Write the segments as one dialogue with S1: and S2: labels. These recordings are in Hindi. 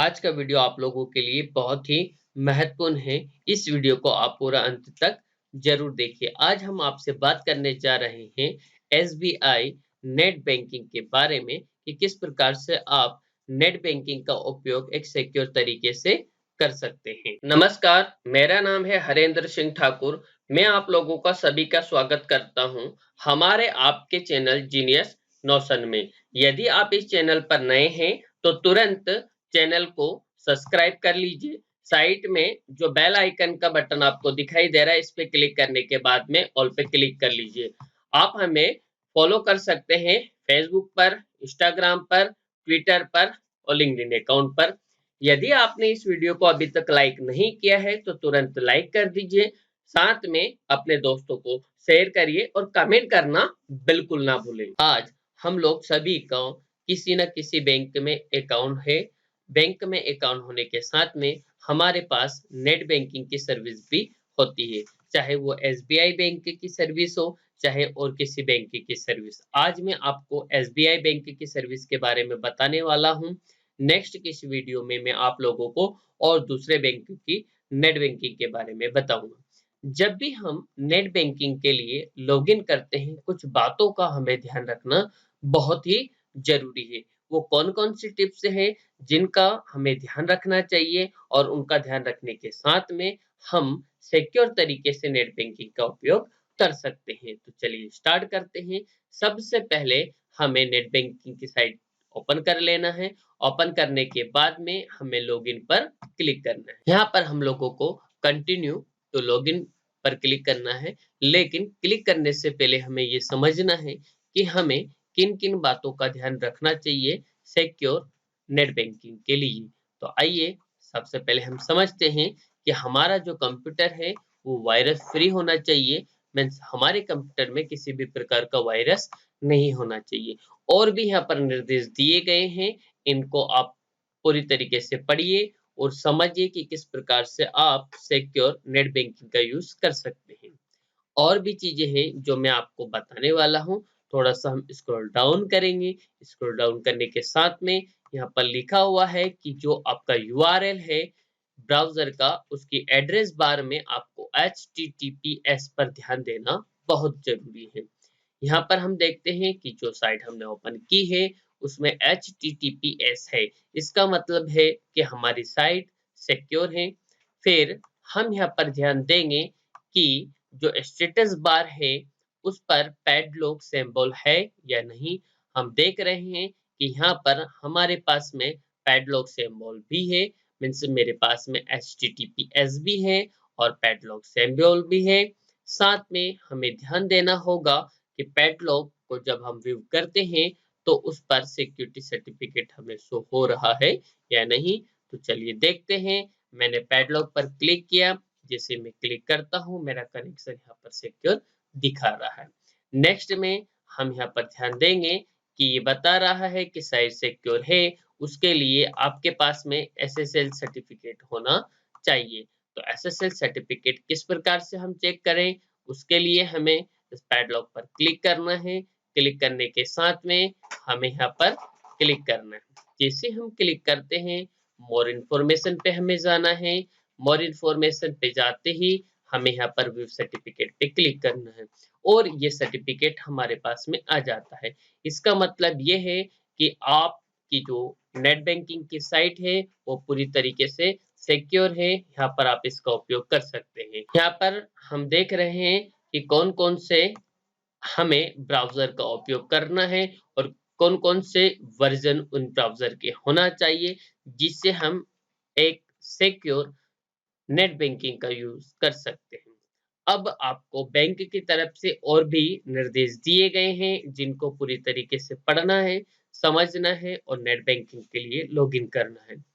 S1: आज का वीडियो आप लोगों के लिए बहुत ही महत्वपूर्ण है। इस वीडियो को आप पूरा अंत तक जरूर देखिए। आज हम आपसे बात करने जा रहे हैं एसबीआई नेट बैंकिंग के बारे में कि किस प्रकार से आप नेट बैंकिंग का उपयोग एक सिक्योर तरीके से कर सकते हैं। नमस्कार, मेरा नाम है हरेंद्र सिंह ठाकुर। मैं आप लोगों का सभी का स्वागत करता हूं हमारे आपके चैनल जीनियस नोशन में। यदि आप इस चैनल पर नए हैं तो तुरंत चैनल को सब्सक्राइब कर लीजिए। साइड में जो बेल आइकन का बटन आपको दिखाई दे रहा है, इस पे क्लिक करने के बाद में ऑल पे क्लिक कर लीजिए। आप हमें फॉलो कर सकते हैं फेसबुक पर, इंस्टाग्राम पर, ट्विटर पर और लिंक्डइन अकाउंट पर। यदि आपने इस वीडियो को अभी तक लाइक नहीं किया है तो तुरंत लाइक कर दीजिए। साथ में अपने दोस्तों को शेयर करिए और कमेंट करना बिल्कुल ना भूलें। आज हम लोग सभी का किसी न किसी बैंक में अकाउंट है। बैंक में अकाउंट होने के साथ में हमारे पास नेट बैंकिंग की सर्विस भी होती है, चाहे वो एसबीआई बैंक की सर्विस हो, चाहे और किसी बैंक की सर्विस। आज मैं आपको एसबीआई बैंक की सर्विस के बारे में बताने वाला हूं। नेक्स्ट किस वीडियो में मैं आप लोगों को और दूसरे बैंक की नेट बैंकिंग के बारे में बताऊंगा। जब भी हम नेट बैंकिंग के लिए लॉगिन करते हैं, कुछ बातों का हमें ध्यान रखना बहुत ही जरूरी है। वो कौन-कौन सी टिप्स हैं जिनका हमें ध्यान रखना चाहिए और उनका ध्यान रखने के साथ में हम सिक्योर तरीके से नेट बैंकिंग का उपयोग कर सकते हैं। तो चलिए स्टार्ट करते हैं। सबसे पहले हमें नेट बैंकिंग की साइट ओपन कर लेना है। ओपन करने के बाद में हमें लॉगिन पर क्लिक करना है। यहाँ पर हम लोगों को कंटिन्यू टू लॉगिन पर क्लिक करना है, लेकिन क्लिक करने से पहले हमें ये समझना है कि हमें किन-किन बातों का ध्यान रखना चाहिए सिक्योर नेट बैंकिंग के लिए। तो आइए सबसे पहले हम समझते हैं कि हमारा जो कंप्यूटर है वो वायरस फ्री होना चाहिए। मीन्स हमारे कंप्यूटर में किसी भी प्रकार का वायरस नहीं होना चाहिए। और भी यहाँ पर निर्देश दिए गए हैं, इनको आप पूरी तरीके से पढ़िए और समझिए कि किस प्रकार से आप सिक्योर नेट बैंकिंग का यूज कर सकते हैं। और भी चीजें हैं जो मैं आपको बताने वाला हूँ। थोड़ा सा हम स्क्रॉल डाउन करेंगे। स्क्रॉल डाउन करने के साथ में यहाँ पर लिखा हुआ है कि जो आपका यूआरएल है ब्राउजर का, उसकी एड्रेस बार में आपको HTTPS पर ध्यान देना बहुत जरूरी है। यहाँ पर हम देखते हैं कि जो साइट हमने ओपन की है उसमें HTTPS है। इसका मतलब है कि हमारी साइट सिक्योर है। फिर हम यहाँ पर ध्यान देंगे कि जो स्टेटस बार है उस पर पैडलॉक सिंबल है या नहीं। हम देख रहे हैं कि यहाँ पर हमारे पास में पैडलॉक सिंबल भी है। मीन्स मेरे पास में HTTPS भी है और पैडलॉक सिंबल भी है। साथ में हमें ध्यान देना होगा कि पैडलॉक को जब हम व्यू करते हैं तो उस पर सिक्योरिटी सर्टिफिकेट हमें शो हो रहा है या नहीं। तो चलिए देखते हैं। मैंने पैडलॉक पर क्लिक किया। जैसे मैं क्लिक करता हूं, मेरा कनेक्शन यहाँ पर सिक्योर दिखा रहा है। नेक्स्ट में हम यहाँ पर ध्यान देंगे कि ये बता रहा है कि साइट सिक्योर है। उसके लिए आपके पास में SSL सर्टिफिकेट होना चाहिए। तो SSL सर्टिफिकेट किस प्रकार से हम चेक करें, उसके लिए हमें इस पैडलॉक पर क्लिक करना है। क्लिक करने के साथ में हमें यहाँ पर क्लिक करना है। जैसे हम क्लिक करते हैं, मोर इन्फॉर्मेशन पे हमें जाना है। मोर इन्फॉर्मेशन पे जाते ही हमें यहाँ पर व्यू सर्टिफिकेट पे क्लिक करना है और ये सर्टिफिकेट हमारे पास में आ जाता है। इसका मतलब ये है कि आपकी जो नेट बैंकिंग की साइट है वो पूरी तरीके से सिक्योर है। यहाँ पर आप इसका उपयोग कर सकते हैं। यहाँ पर हम देख रहे हैं कि कौन-कौन से हमें ब्राउज़र का उपयोग करना है और कौन-कौन से वर्ज़न उन ब्राउज़र के होना चाहिए, जिससे हम एक सिक्योर नेट बैंकिंग का यूज़ कर सकते हैं। अब आपको बैंक की तरफ से और भी निर्देश दिए गए हैं, जिनको पूरी तरीके से पढ़ना है, समझना है और नेट बैंकिंग के लिए लॉगिन करना है।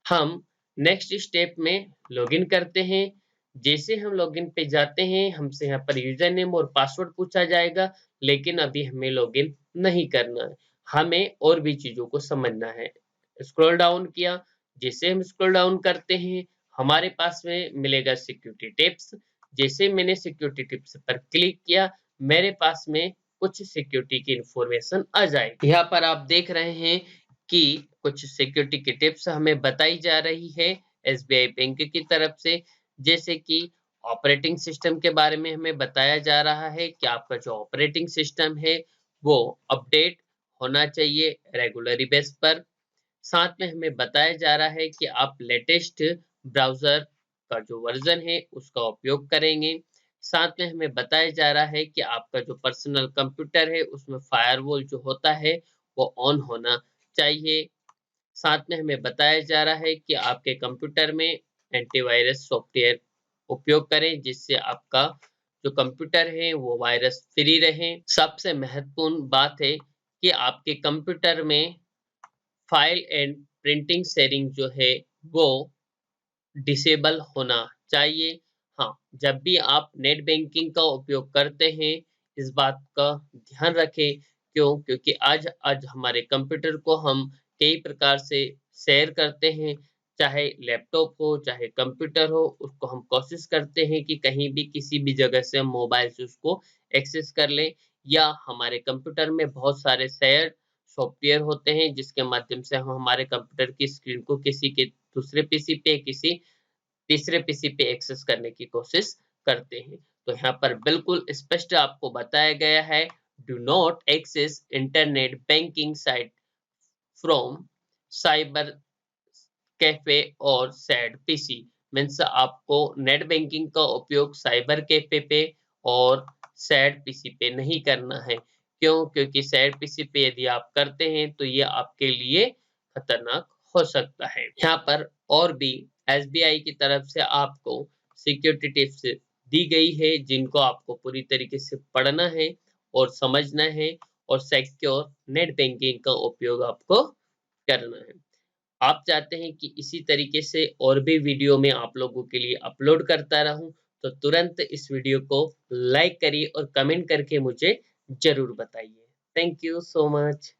S1: हम नेक्स्ट स्टेप में लॉगिन करते हैं। जैसे हम लॉगिन पे जाते हैं, हमसे यहाँ पर यूजर नेम और पासवर्ड पूछा जाएगा, लेकिन अभी हमें लॉगिन नहीं करना है। हमें और भी चीज़ों को समझना है। स्क्रॉल डाउन किया। जैसे हम स्क्रॉल डाउन करते हैं, हमारे पास में मिलेगा सिक्योरिटी टिप्स। जैसे मैंने सिक्योरिटी टिप्स पर क्लिक किया, मेरे पास में कुछ सिक्योरिटी की इंफॉर्मेशन आ जाएगी। यहाँ पर आप देख रहे हैं कि कुछ सिक्योरिटी की टिप्स हमें बताई जा रही है एसबीआई बैंक की तरफ से, जैसे कि ऑपरेटिंग सिस्टम के बारे में हमें बताया जा रहा है कि आपका जो ऑपरेटिंग सिस्टम है वो अपडेट होना चाहिए रेगुलरी बेस पर। साथ में हमें बताया जा रहा है कि आप लेटेस्ट ब्राउजर का जो वर्जन है उसका उपयोग करेंगे। साथ में हमें बताया जा रहा है कि आपका जो पर्सनल कंप्यूटर है उसमें फायरवॉल जो होता है वो ऑन होना चाहिए। साथ में हमें बताया जा रहा है कि आपके कंप्यूटर में एंटीवायरस सॉफ्टवेयर उपयोग करें जिससे आपका जो कंप्यूटर है वो वायरस फ्री रहे। सबसे महत्वपूर्ण बात है कि आपके कंप्यूटर में फाइल एंड प्रिंटिंग शेयरिंग जो है वो डिसेबल होना चाहिए। हाँ, जब भी आप नेट बैंकिंग का उपयोग करते हैं इस बात का ध्यान रखें। क्योंकि आज आज हमारे कंप्यूटर को हम कई प्रकार से शेयर करते हैं, चाहे लैपटॉप हो चाहे कंप्यूटर हो, उसको हम कोशिश करते हैं कि कहीं भी किसी भी जगह से हम मोबाइल से उसको एक्सेस कर लें, या हमारे कंप्यूटर में बहुत सारे शेयर सॉफ्टवेयर होते हैं जिसके माध्यम से हम हमारे कंप्यूटर की स्क्रीन को किसी के दूसरे पीसी पे किसी तीसरे पीसी पे एक्सेस करने की कोशिश करते हैं। तो यहाँ पर बिल्कुल स्पष्ट आपको बताया गया है, do not access internet banking site from cyber cafe और सैड पीसी। मीन्स आपको नेट बैंकिंग का उपयोग साइबर कैफे पे और सैड पीसी पे नहीं करना है। क्योंकि सैड पीसी पे यदि आप करते हैं तो ये आपके लिए खतरनाक हो सकता है। यहाँ पर और भी एसबीआई की तरफ से आपको सिक्योरिटी टिप्स दी गई है जिनको आपको पूरी तरीके से पढ़ना है और समझना है, और सिक्योर नेट बैंकिंग का उपयोग आपको करना है। आप चाहते हैं कि इसी तरीके से और भी वीडियो मैं आप लोगों के लिए अपलोड करता रहूं, तो तुरंत इस वीडियो को लाइक करिए और कमेंट करके मुझे जरूर बताइए। Thank you so much.